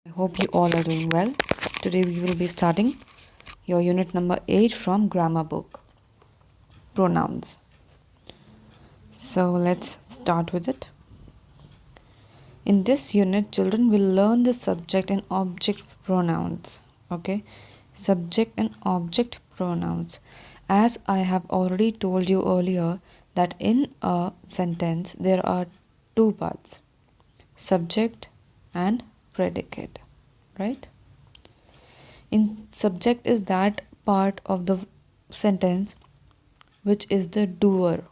I hope you all are doing well. Today we will be starting your unit number 8 from grammar book, pronouns. So let's start with it. In this unit, children will learn the subject and object pronouns. Okay, subject and object pronouns. As I have already told you earlier that in a sentence there are two parts, subject and predicate, right? In subject is that part of the sentence which is the doer,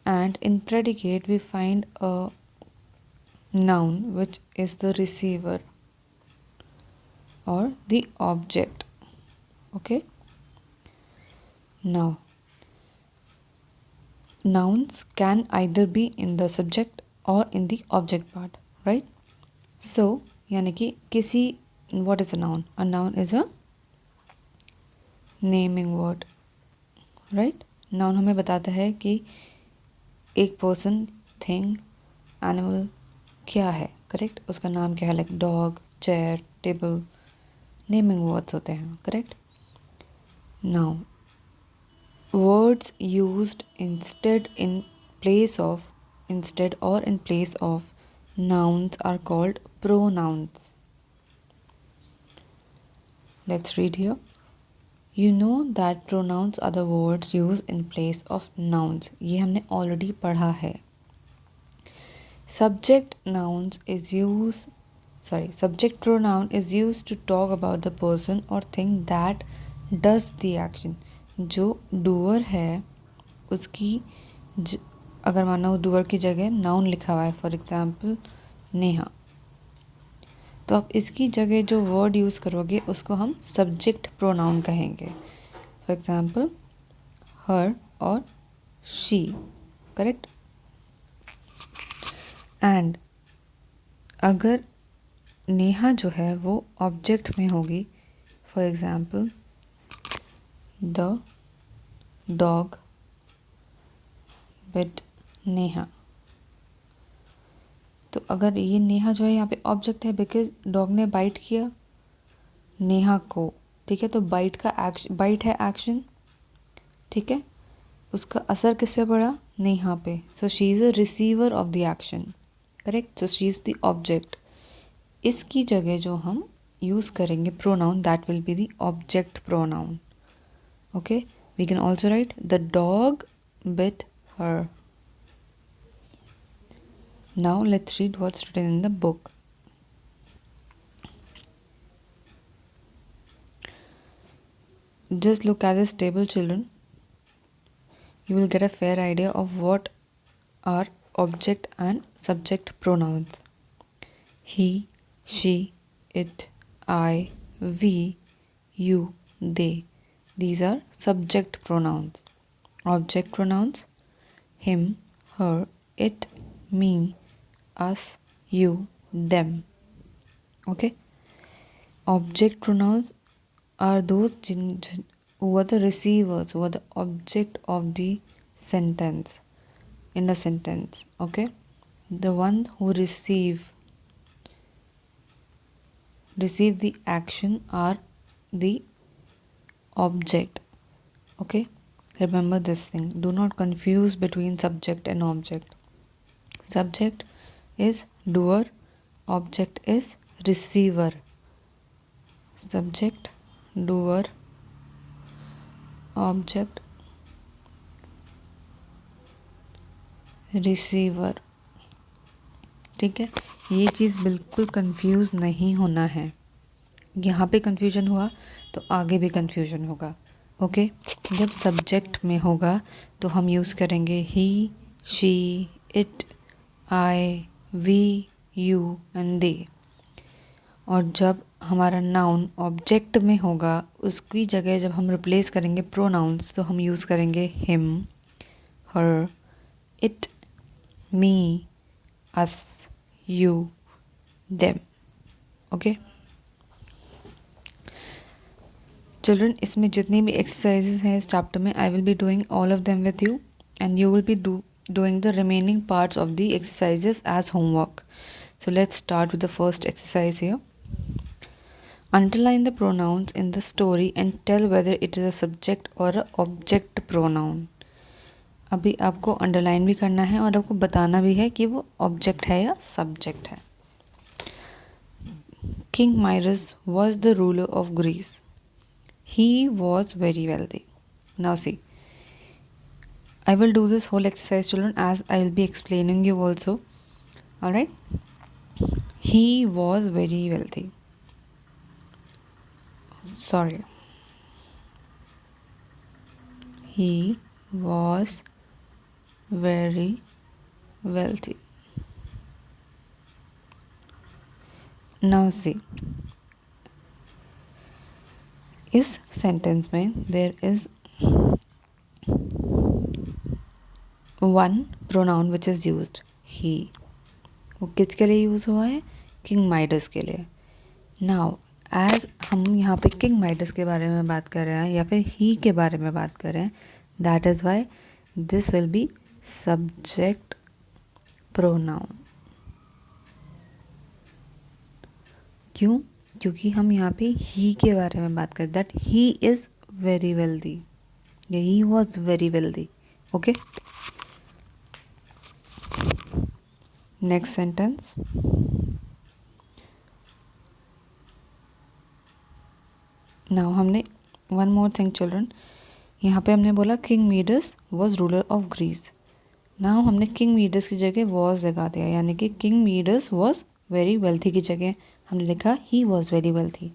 and in predicate we find a noun which is the receiver or the object. Okay, now nouns can either be in the subject or in the object part, right? So यानी कि किसी, what is a noun? A noun is a naming word, right? Noun हमें बताता है कि एक person, thing, animal क्या है, करेक्ट? उसका नाम क्या है, like dog, chair, table, naming words होते हैं, correct? Now words used instead in place of, instead और in place of nouns are called pronouns. Let's read here. You know that pronouns are the words used in place of nouns. ये हमने already पढ़ा है. Subject pronoun is used to talk about the person or thing that does the action. जो doer है उसकी अगर मानो doer की जगह noun लिखा हुआ है, for example नेहा, तो आप इसकी जगह जो वर्ड यूज़ करोगे उसको हम सब्जेक्ट प्रोनाउन कहेंगे. फॉर एग्जाम्पल हर और शी, करेक्ट? एंड अगर नेहा जो है वो ऑब्जेक्ट में होगी, for example the dog bit Neha, तो अगर ये नेहा जो है यहाँ पे ऑब्जेक्ट है बिकॉज डॉग ने बाइट किया नेहा को, ठीक है? तो बाइट का एक्शन, बाइट है एक्शन, ठीक है? उसका असर किस पे पड़ा? नेहा पे. So she is a receiver of the action, correct? So she is the object. इसकी जगह जो हम यूज़ करेंगे pronoun, that will be the object pronoun. Okay, we can also write the dog bit her. Now let's read what's written in the book. Just look at this table, children. You will get a fair idea of what are object and subject pronouns. He, she, it, I, we, you, they. These are subject pronouns. Object pronouns: him, her, it, me, us, you, them. Okay, object pronouns are those who are the receivers, who are the object of the sentence, in a sentence. Okay, the ones who receive the action are the object. Okay, remember this thing, do not confuse between subject and object. Subject is doer, object is receiver. Subject, doer, object, receiver. ठीक है, ये चीज़ बिल्कुल confuse नहीं होना है. यहाँ पे confusion हुआ तो आगे भी कंफ्यूजन होगा. ओके, जब सब्जेक्ट में होगा तो हम यूज़ करेंगे he, she, it, I, we, you and they. और जब हमारा नाउन ऑब्जेक्ट में होगा उसकी जगह जब हम रिप्लेस करेंगे प्रोनाउंस तो हम यूज़ करेंगे him, her, it, me, us, you, them. Okay children, इसमें जितनी भी एक्सरसाइजेज हैं इस चैप्टर में, I will be doing all of them with you and you will be doing the remaining parts of the exercises as homework. So let's start with the first exercise here. Underline the pronouns in the story and tell whether it is a subject or a object pronoun. अभी आपको underline भी करना है और आपको बताना भी है कि वो ऑब्जेक्ट है या सब्जेक्ट है. King Midas was the ruler of Greece. He was very wealthy. Now see, I will do this whole exercise, children, as I will be explaining you also. Alright? He was very wealthy. Sorry. He was very wealthy. Now see, इस sentence में there is one pronoun which is used, he. वो किसके लिए use हुआ है? King Midas के लिए. Now as हम यहाँ पे किंग माइडस के बारे में बात कर रहे हैं या फिर ही के बारे में बात कर रहे हैं, that is why this will be subject pronoun. क्यों? क्योंकि हम यहाँ पे ही के बारे में बात करें, that he is very wealthy या he was very wealthy. Okay, next sentence. Now हमने वन मोर थिंग चिल्ड्रन, यहाँ पे हमने बोला king Midas was ruler of Greece. Now हमने किंग मीडस की जगह वॉज लगा दिया, यानी कि king Midas was very wealthy की जगह हमने लिखा ही वॉज वेरी वेल्थी.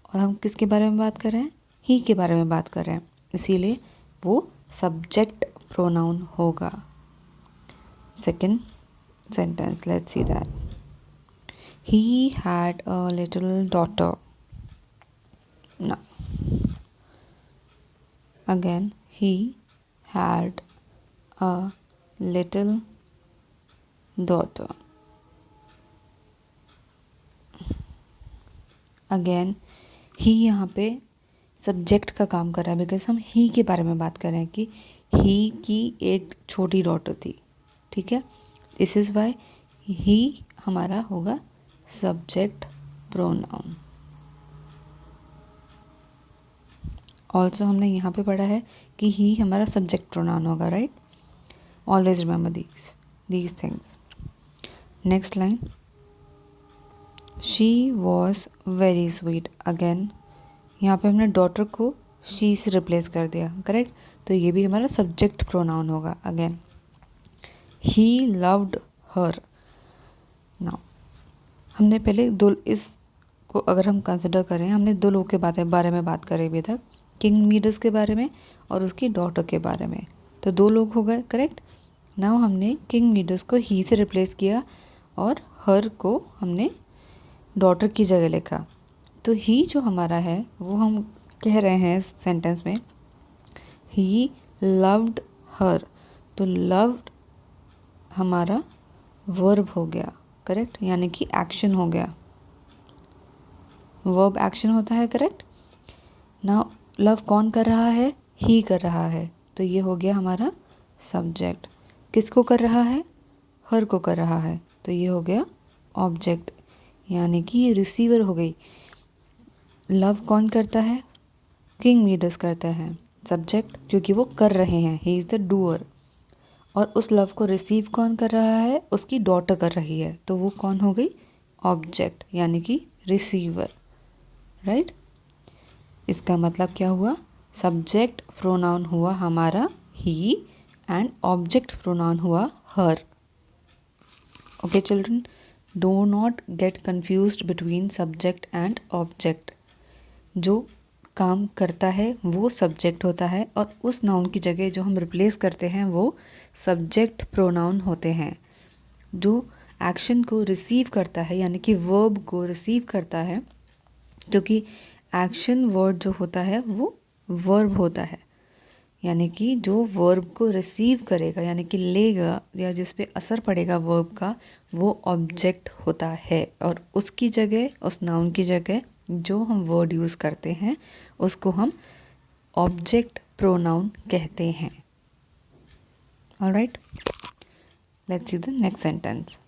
और हम किसके बारे में बात कर रहे हैं? ही के बारे में बात कर रहे हैं, इसीलिए वो सब्जेक्ट प्रोनाउन होगा. Second sentence, let's see that. He had a little daughter. Now, again, he had a little daughter. Again, he यहाँ पे सब्जेक्ट का काम कर रहा है, बिकॉज हम ही के बारे में बात कर रहे हैं कि ही की एक छोटी डॉटर थी. ठीक है, दिस इज़ वाई ही हमारा होगा सब्जेक्ट प्रोनाउन. ऑल्सो हमने यहाँ पे पढ़ा है कि ही हमारा सब्जेक्ट प्रोनाउन होगा, right? Always remember these things. Next line, she was very sweet. Again यहाँ पे हमने डॉटर को शी से रिप्लेस कर दिया, करेक्ट? तो ये भी हमारा सब्जेक्ट प्रोनाउन होगा. Again, he loved her. Now हमने पहले दो, इसको अगर हम कंसिडर करें, हमने दो लोगों के बारे में बात करें अभी तक, किंग मीडस के बारे में और उसकी डॉटर के बारे में. तो दो लोग हो गए, करेक्ट? नाउ हमने किंग मीडस को ही से रिप्लेस किया और हर को हमने डॉटर की जगह लिखा. तो ही जो हमारा है वो हम कह रहे हैं इस सेंटेंस में, ही लव्ड हर. तो लव्ड हमारा वर्ब हो गया, करेक्ट? यानी कि एक्शन हो गया. वर्ब एक्शन होता है, करेक्ट? नाउ लव कौन कर रहा है? ही कर रहा है. तो ये हो गया हमारा सब्जेक्ट. किसको कर रहा है? हर को कर रहा है. तो ये हो गया ऑब्जेक्ट, यानी कि ये रिसीवर हो गई. लव कौन करता है? किंग मीडस करता है. सब्जेक्ट क्योंकि वो कर रहे हैं, ही इज़ द डूअर. और उस लव को रिसीव कौन कर रहा है? उसकी डॉटर कर रही है. तो वो कौन हो गई? ऑब्जेक्ट, यानी कि रिसीवर, राइट? इसका मतलब क्या हुआ? सब्जेक्ट प्रोनाउन हुआ हमारा ही एंड ऑब्जेक्ट प्रोनाउन हुआ her. Okay children, do not get confused between subject and object. जो काम करता है वो सब्जेक्ट होता है और उस नाउन की जगह जो हम रिप्लेस करते हैं वो सब्जेक्ट प्रोनाउन होते हैं. जो एक्शन को रिसीव करता है, यानी कि वर्ब को रिसीव करता है, क्योंकि एक्शन वर्ड जो होता है वो वर्ब होता है, यानी कि जो वर्ब को रिसीव करेगा यानी कि लेगा या जिस पे असर पड़ेगा वर्ब का, वो ऑब्जेक्ट होता है. और उसकी जगह, उस नाउन की जगह जो हम वर्ड यूज़ करते हैं उसको हम ऑब्जेक्ट प्रोनाउन कहते हैं. Alright, let's see the next sentence.